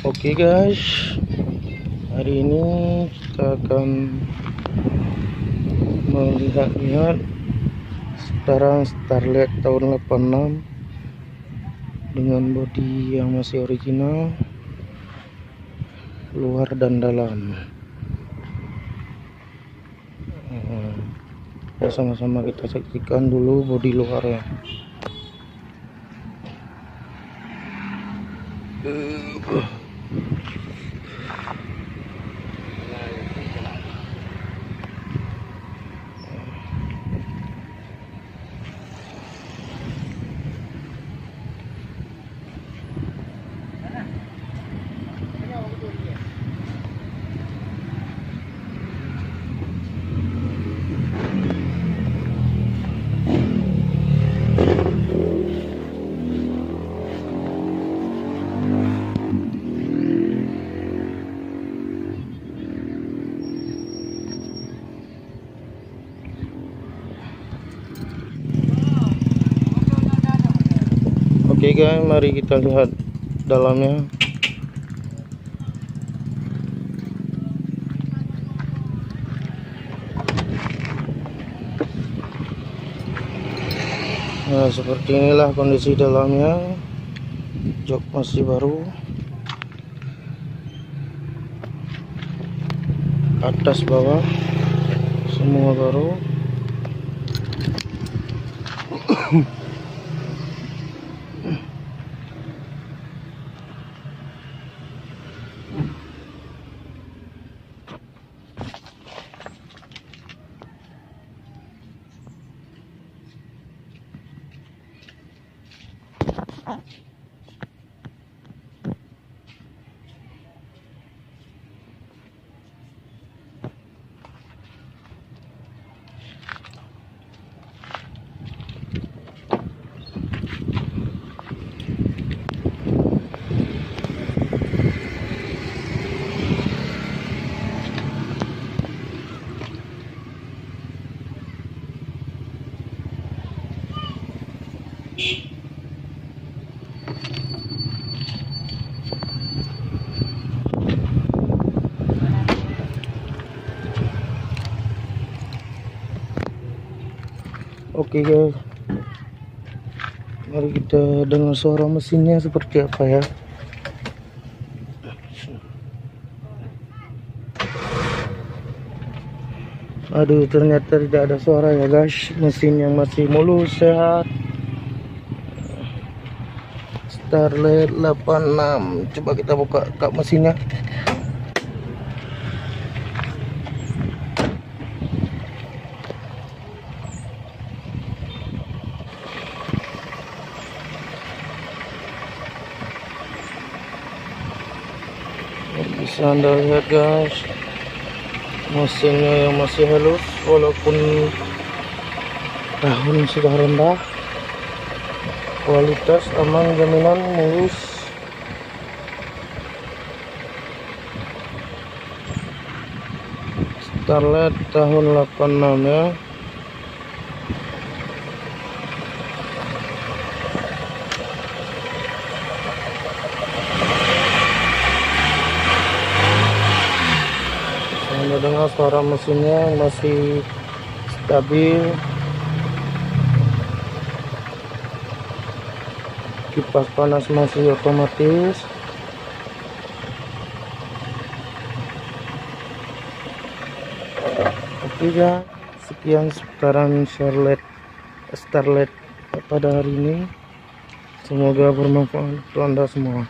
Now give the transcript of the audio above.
Oke guys, hari ini kita akan melihat sekarang Starlet tahun 86 dengan bodi yang masih original, luar dan dalam. Ya, sama-sama kita saksikan dulu bodi luarnya. Oke guys, mari kita lihat dalamnya. Nah, seperti inilah kondisi dalamnya. Jok masih baru, atas bawah semua baru. Oke guys, mari kita dengar suara mesinnya seperti apa ya. Aduh, ternyata tidak ada suara ya guys. Mesin yang masih mulus, sehat. Starlet 86. Coba kita buka kap mesinnya. Bisa Anda lihat guys, mesinnya yang masih halus walaupun tahun sudah rendah. Kualitas aman, jaminan, mulus. Starlet tahun 86 ya. Anda dengar suara mesinnya masih stabil. Kipas panas masih otomatis. Oke ya, sekian sekarang Starlet pada hari ini. Semoga bermanfaat untuk Anda semua.